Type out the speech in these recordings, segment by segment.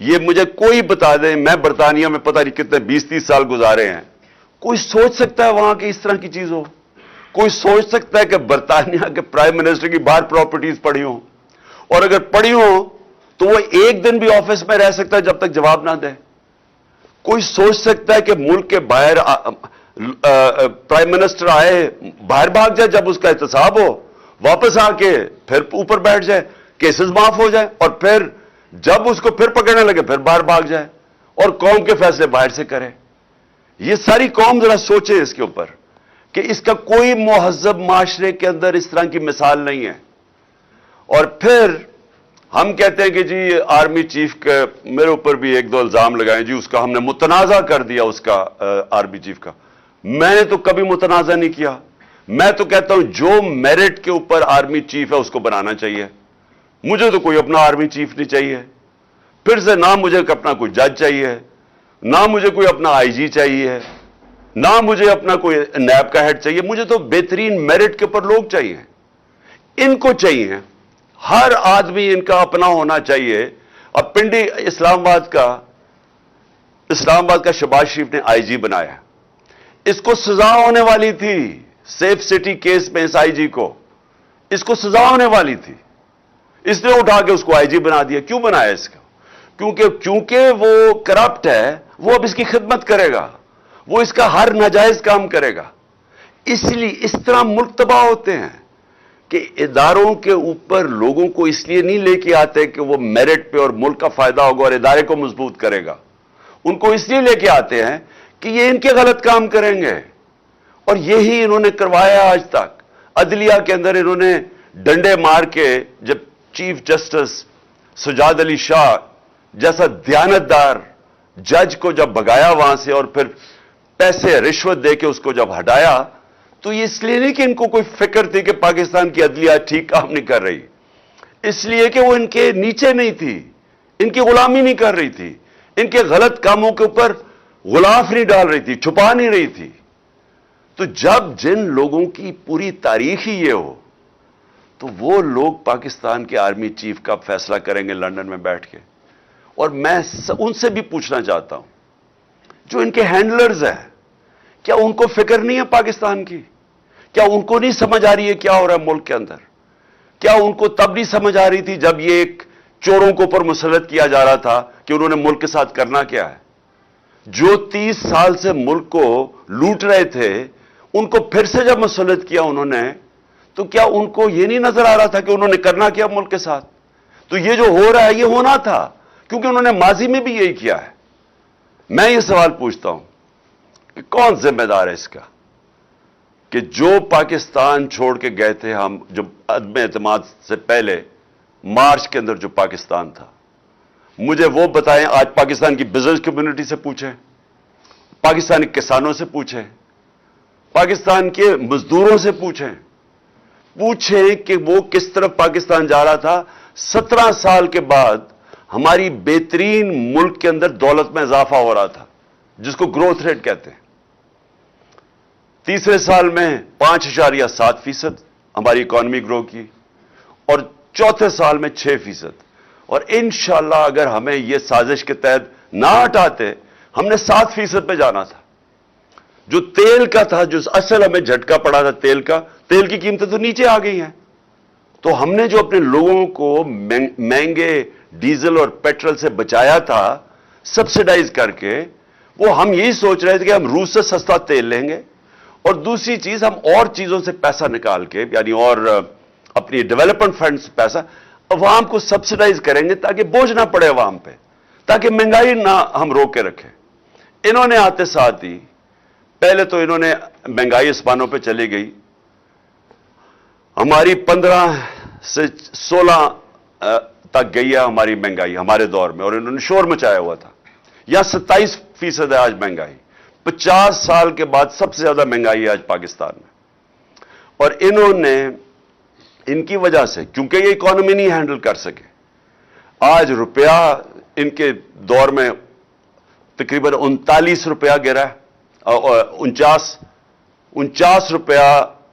یہ مجھے کوئی بتا دیں، میں برطانیہ میں پتہ نہیں کتنے 20-30 سال گزارے ہیں، کوئی سوچ سکتا ہے وہاں کی اس طرح کی چیز ہو؟ کوئی سوچ سکتا ہے کہ برطانیہ کے پرائم منسٹر کی باہر پراپرٹیز پڑی ہوں، اور اگر پڑی ہوں تو وہ ایک دن بھی آفس میں رہ سکتا ہے جب تک جواب نہ دے؟ کوئی سوچ سکتا ہے کہ ملک کے باہر پرائم منسٹر آئے باہر بھاگ جائے جب اس کا احتساب ہو، واپس آ کے پھر اوپر بیٹھ جائے، کیسز معاف ہو جائے، اور پھر جب اس کو پھر پکڑنے لگے پھر باہر بھاگ جائے اور قوم کے فیصلے باہر سے کرے؟ یہ ساری قوم ذرا سوچے اس کے اوپر کہ اس کا کوئی مہذب معاشرے کے اندر اس طرح کی مثال نہیں ہے۔ اور پھر ہم کہتے ہیں کہ جی آرمی چیف کے میرے اوپر بھی ایک دو الزام لگائیں، جی اس کا ہم نے متنازع کر دیا، اس کا آرمی چیف کا۔ میں نے تو کبھی متنازع نہیں کیا، میں تو کہتا ہوں جو میرٹ کے اوپر آرمی چیف ہے اس کو بنانا چاہیے، مجھے تو کوئی اپنا آرمی چیف نہیں چاہیے، پھر سے نہ مجھے اپنا کوئی جج چاہیے، نہ مجھے کوئی اپنا آئی جی چاہیے، نہ مجھے اپنا کوئی نیب کا ہیڈ چاہیے، مجھے تو بہترین میرٹ کے اوپر لوگ چاہیے، ان کو چاہیے، ہر آدمی ان کا اپنا ہونا چاہیے۔ اب پنڈی اسلام آباد کا شہباز شریف نے آئی جی بنایا، اس کو سزا ہونے والی تھی، سیف سٹی کیس میں اس آئی جی کو اس کو سزا ہونے والی تھی، اس نے اٹھا کے اس کو آئی جی بنا دیا۔ کیوں بنایا اس کو؟ کیونکہ وہ کرپٹ ہے، وہ اب اس کی خدمت کرے گا، وہ اس کا ہر ناجائز کام کرے گا۔ اس لیے اس طرح ملک تباہ ہوتے ہیں کہ اداروں کے اوپر لوگوں کو اس لیے نہیں لے کے آتے کہ وہ میرٹ پہ اور ملک کا فائدہ ہوگا اور ادارے کو مضبوط کرے گا، ان کو اس لیے لے کے آتے ہیں کہ یہ ان کے غلط کام کریں گے، اور یہی انہوں نے کروایا آج تک۔ عدلیہ کے اندر انہوں نے ڈنڈے مار کے جب چیف جسٹس سجاد علی شاہ جیسا دیانتدار جج کو جب بھگایا وہاں سے اور پھر پیسے رشوت دے کے اس کو جب ہٹایا، تو یہ اس لیے نہیں کہ ان کو کوئی فکر تھی کہ پاکستان کی عدلیہ ٹھیک کام نہیں کر رہی، اس لیے کہ وہ ان کے نیچے نہیں تھی، ان کی غلامی نہیں کر رہی تھی، ان کے غلط کاموں کے اوپر غلاف نہیں ڈال رہی تھی، چھپا نہیں رہی تھی۔ تو جب جن لوگوں کی پوری تاریخ ہی یہ ہو تو وہ لوگ پاکستان کے آرمی چیف کا فیصلہ کریں گے لندن میں بیٹھ کے؟ اور میں ان سے بھی پوچھنا چاہتا ہوں جو ان کے ہینڈلرز ہیں، کیا ان کو فکر نہیں ہے پاکستان کی؟ کیا ان کو نہیں سمجھ آ رہی ہے کیا ہو رہا ہے ملک کے اندر؟ کیا ان کو تب نہیں سمجھ آ رہی تھی جب یہ ایک چوروں کو اوپر مسلط کیا جا رہا تھا کہ انہوں نے ملک کے ساتھ کرنا کیا ہے؟ جو 30 سال سے ملک کو لوٹ رہے تھے ان کو پھر سے جب مسلط کیا انہوں نے، تو کیا ان کو یہ نہیں نظر آ رہا تھا کہ انہوں نے کرنا کیا ملک کے ساتھ؟ تو یہ جو ہو رہا ہے یہ ہونا تھا، کیونکہ انہوں نے ماضی میں بھی یہی کیا ہے۔ میں یہ سوال پوچھتا ہوں کہ کون ذمہ دار ہے اس کا کہ جو پاکستان چھوڑ کے گئے تھے ہم، جو عدم اعتماد سے پہلے مارچ کے اندر جو پاکستان تھا، مجھے وہ بتائیں۔ آج پاکستان کی بزنس کمیونٹی سے پوچھیں، پاکستانی کسانوں سے پوچھیں، پاکستان کے مزدوروں سے پوچھیں کہ وہ کس طرف پاکستان جا رہا تھا۔ 17 سال کے بعد ہماری بہترین ملک کے اندر دولت میں اضافہ ہو رہا تھا، جس کو گروتھ ریٹ کہتے ہیں۔ تیسرے سال میں 5.7% ہماری اکانومی گرو کی، اور چوتھے سال میں 6%۔ اور انشاءاللہ اگر ہمیں یہ سازش کے تحت نہ ہٹاتے، ہم نے 7% پہ جانا تھا۔ جو تیل کا تھا، جو اصل ہمیں جھٹکا پڑا تھا تیل کا، تیل کی قیمتیں تو نیچے آ گئی ہیں۔ تو ہم نے جو اپنے لوگوں کو مہنگے ڈیزل اور پیٹرول سے بچایا تھا سبسیڈائز کر کے، وہ ہم یہی سوچ رہے تھے کہ ہم روس سے سستا تیل لیں گے، اور دوسری چیز ہم اور چیزوں سے پیسہ نکال کے، یعنی اور اپنی ڈیولپمنٹ فنڈ سے پیسہ عوام کو سبسیڈائز کریں گے تاکہ بوجھ نہ پڑے عوام پہ، تاکہ مہنگائی نہ ہم روک کے رکھیں۔ انہوں نے آتے ساتھ ہی پہلے تو انہوں نے مہنگائی آسمانوں پہ چلی گئی، ہماری 15 سے 16 تک گئی ہے ہماری مہنگائی ہمارے دور میں، اور انہوں نے شور مچایا ہوا تھا۔ یا 27% ہے آج مہنگائی، 50 سال کے بعد سب سے زیادہ مہنگائی ہے آج پاکستان میں۔ اور انہوں نے ان کی وجہ سے، کیونکہ یہ اکانومی نہیں ہینڈل کر سکے، آج روپیہ ان کے دور میں تقریباً 39 روپیہ گرا ہے، 49 روپیہ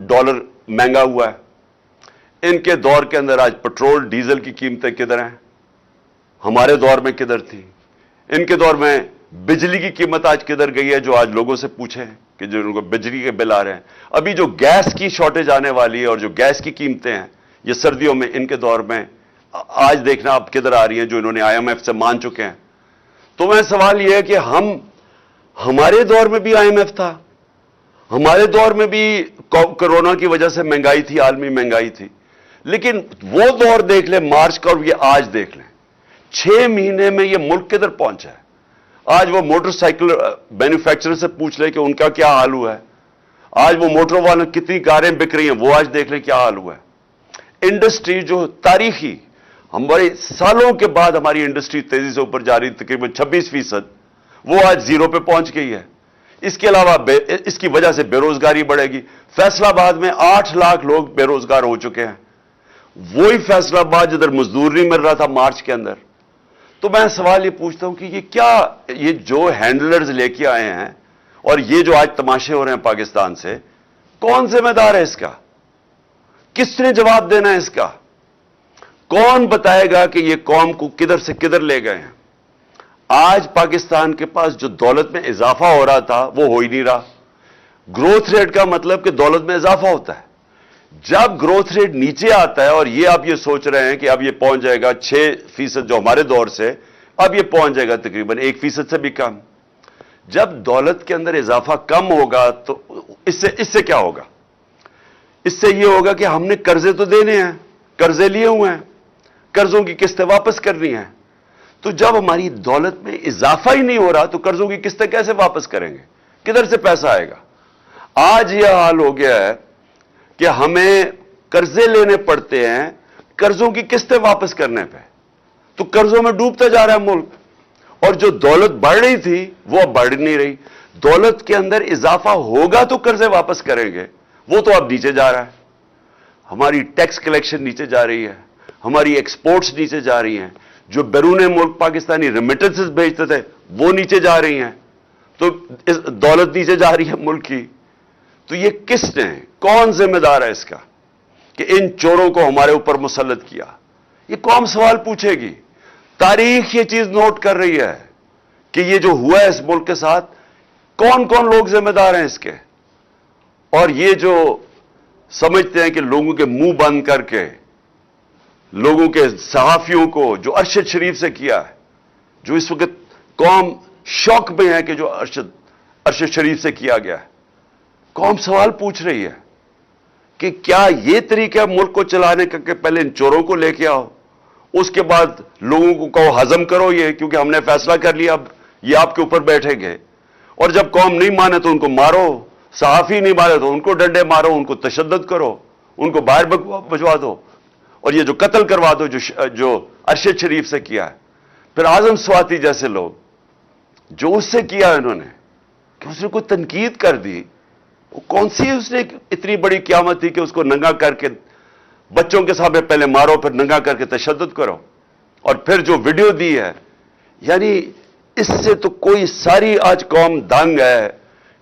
ڈالر مہنگا ہوا ہے۔ ان کے دور کے اندر آج پٹرول ڈیزل کی قیمتیں کدھر ہیں؟ ہمارے دور میں کدھر تھی؟ ان کے دور میں بجلی کی قیمت آج کدھر گئی ہے؟ جو آج لوگوں سے پوچھیں کہ جو ان کو بجلی کے بل آ رہے ہیں. ابھی جو گیس کی شارٹیج آنے والی ہے اور جو گیس کی قیمتیں ہیں یہ سردیوں میں ان کے دور میں آج دیکھنا اب کدھر آ رہی ہیں، جو انہوں نے IMF سے مان چکے ہیں. تو میں سوال یہ ہے کہ ہمارے دور میں بھی IMF تھا، ہمارے دور میں بھی کورونا کی وجہ سے مہنگائی تھی، عالمی مہنگائی تھی، لیکن وہ دور دیکھ لیں مارچ کا اور یہ آج دیکھ لیں، 6 مہینے میں یہ ملک کدھر پہنچا ہے. آج وہ موٹر سائیکل مینوفیکچرر سے پوچھ لیں کہ ان کا کیا حال ہوا ہے. آج وہ موٹر والے کتنی کاریں بک رہی ہیں وہ آج دیکھ لیں کیا حال ہوا ہے. انڈسٹری جو تاریخی ہمارے سالوں کے بعد ہماری انڈسٹری تیزی سے اوپر جا رہی، تقریباً 26%، وہ آج 0 پہ پہنچ گئی ہے. اس کے علاوہ اس کی وجہ سے بے روزگاری بڑھے گی. فیصل آباد میں 8 لاکھ لوگ بے روزگار ہو چکے ہیں، وہی فیصل آباد جدھر مزدور نہیں مل رہا تھا مارچ کے اندر. تو میں سوال یہ پوچھتا ہوں کہ یہ جو ہینڈلرز لے کے آئے ہیں اور یہ جو آج تماشے ہو رہے ہیں پاکستان سے، کون ذمہ دار ہے اس کا؟ کس نے جواب دینا ہے اس کا؟ کون بتائے گا کہ یہ قوم کو کدھر سے کدھر لے گئے ہیں؟ آج پاکستان کے پاس جو دولت میں اضافہ ہو رہا تھا وہ ہو ہی نہیں رہا. گروتھ ریٹ کا مطلب کہ دولت میں اضافہ ہوتا ہے. جب گروتھ ریٹ نیچے آتا ہے اور یہ آپ یہ سوچ رہے ہیں کہ اب یہ پہنچ جائے گا 6% جو ہمارے دور سے، اب یہ پہنچ جائے گا تقریباً 1% سے بھی کم. جب دولت کے اندر اضافہ کم ہوگا تو اس سے کیا ہوگا؟ اس سے یہ ہوگا کہ ہم نے قرضے تو دینے ہیں، قرضے لیے ہوئے ہیں، قرضوں کی قسطیں واپس کرنی ہیں. تو جب ہماری دولت میں اضافہ ہی نہیں ہو رہا تو قرضوں کی قسطیں کیسے واپس کریں گے؟ کدھر سے پیسہ آئے گا؟ آج یہ حال ہو گیا ہے کہ ہمیں قرضے لینے پڑتے ہیں قرضوں کی قسطیں واپس کرنے پہ. تو قرضوں میں ڈوبتا جا رہا ہے ملک، اور جو دولت بڑھ رہی تھی وہ اب بڑھ نہیں رہی. دولت کے اندر اضافہ ہوگا تو قرضے واپس کریں گے، وہ تو اب نیچے جا رہا ہے. ہماری ٹیکس کلیکشن نیچے جا رہی ہے، ہماری ایکسپورٹس نیچے جا رہی ہیں، جو بیرون ملک پاکستانی ریمیٹنسز بھیجتے تھے وہ نیچے جا رہی ہیں. تو دولت نیچے جا رہی ہے ملک کی. تو یہ کس نے، کون ذمہ دار ہے اس کا کہ ان چوروں کو ہمارے اوپر مسلط کیا؟ یہ قوم سوال پوچھے گی. تاریخ یہ چیز نوٹ کر رہی ہے کہ یہ جو ہوا ہے اس ملک کے ساتھ، کون کون لوگ ذمہ دار ہیں اس کے. اور یہ جو سمجھتے ہیں کہ لوگوں کے منہ بند کر کے، لوگوں کے صحافیوں کو جو ارشد شریف سے کیا ہے، جو اس وقت قوم شوق میں ہے کہ جو ارشد شریف سے کیا گیا ہے، قوم سوال پوچھ رہی ہے کہ کیا یہ طریقہ ملک کو چلانے کا کہ پہلے ان چوروں کو لے کے آؤ، اس کے بعد لوگوں کو کہو ہضم کرو یہ، کیونکہ ہم نے فیصلہ کر لیا اب یہ آپ کے اوپر بیٹھیں گے، اور جب قوم نہیں مانے تو ان کو مارو، صحافی نہیں مارے تو ان کو ڈنڈے مارو، ان کو تشدد کرو، ان کو باہر بھجوا دو، اور یہ جو قتل کروا دو جو ارشد شریف سے کیا ہے. پھر اعظم سواتی جیسے لوگ جو اس سے کیا انہوں نے، کہ اس نے کوئی تنقید کر دی، وہ کون سی اس نے اتنی بڑی قیامت تھی کہ اس کو ننگا کر کے بچوں کے سامنے پہلے مارو، پھر ننگا کر کے تشدد کرو، اور پھر جو ویڈیو دی ہے. یعنی اس سے تو کوئی ساری آج قوم دنگ ہے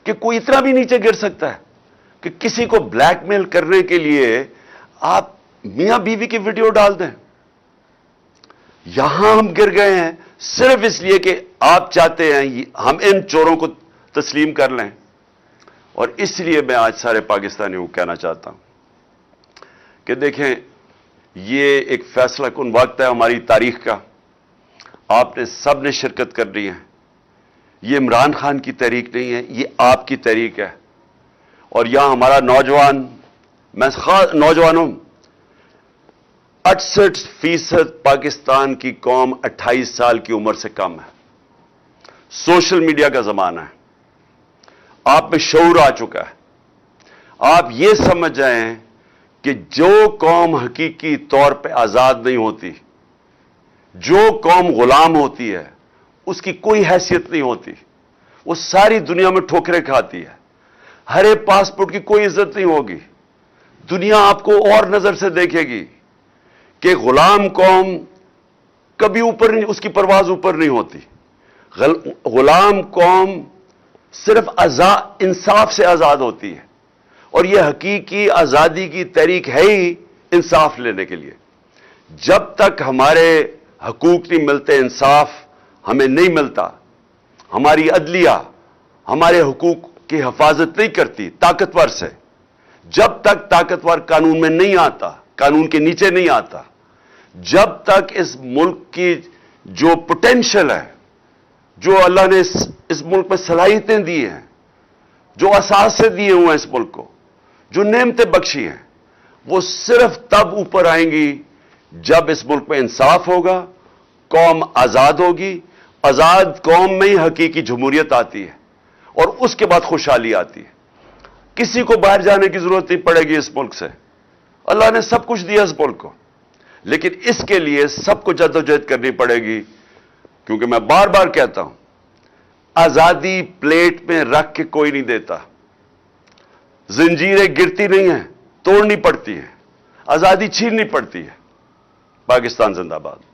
کہ کوئی اتنا بھی نیچے گر سکتا ہے کہ کسی کو بلیک میل کرنے کے لیے آپ میاں بیوی کی ویڈیو ڈال دیں. یہاں ہم گر گئے ہیں صرف اس لیے کہ آپ چاہتے ہیں ہم ان چوروں کو تسلیم کر لیں. اور اس لیے میں آج سارے پاکستانیوں کو کہنا چاہتا ہوں کہ دیکھیں، یہ ایک فیصلہ کن وقت ہے ہماری تاریخ کا. آپ نے سب نے شرکت کر رہی ہے. یہ عمران خان کی تحریک نہیں ہے، یہ آپ کی تحریک ہے. اور یہاں ہمارا نوجوان، میں نوجوانوں، 68% پاکستان کی قوم 28 سال کی عمر سے کم ہے. سوشل میڈیا کا زمانہ ہے، آپ میں شعور آ چکا ہے. آپ یہ سمجھ جائیں کہ جو قوم حقیقی طور پہ آزاد نہیں ہوتی، جو قوم غلام ہوتی ہے، اس کی کوئی حیثیت نہیں ہوتی، وہ ساری دنیا میں ٹھوکریں کھاتی ہے. ہرے پاسپورٹ کی کوئی عزت نہیں ہوگی. دنیا آپ کو اور نظر سے دیکھے گی کہ غلام قوم کبھی اوپر نہیں، اس کی پرواز اوپر نہیں ہوتی. غلام قوم صرف انصاف سے آزاد ہوتی ہے، اور یہ حقیقی آزادی کی تحریک ہے ہی انصاف لینے کے لیے. جب تک ہمارے حقوق نہیں ملتے، انصاف ہمیں نہیں ملتا, ہماری عدلیہ ہمارے حقوق کی حفاظت نہیں کرتی طاقتور سے, جب تک طاقتور قانون میں نہیں آتا, قانون کے نیچے نہیں آتا, جب تک اس ملک کی جو پوٹینشل ہے, جو اللہ نے اس ملک میں صلاحیتیں دی ہیں, جو اثاثے دیے ہوئے ہیں اس ملک کو, جو نعمتیں بخشی ہیں, وہ صرف تب اوپر آئیں گی جب اس ملک میں انصاف ہوگا, قوم آزاد ہوگی. آزاد قوم میں ہی حقیقی جمہوریت آتی ہے اور اس کے بعد خوشحالی آتی ہے. کسی کو باہر جانے کی ضرورت نہیں پڑے گی اس ملک سے. اللہ نے سب کچھ دیا اس ملک کو, لیکن اس کے لیے سب کو جدوجہد کرنی پڑے گی. کیونکہ میں بار بار کہتا ہوں, آزادی پلیٹ میں رکھ کے کوئی نہیں دیتا. زنجیریں گرتی نہیں ہیں, توڑنی پڑتی ہیں. آزادی چھیننی پڑتی ہے. پاکستان زندہ باد.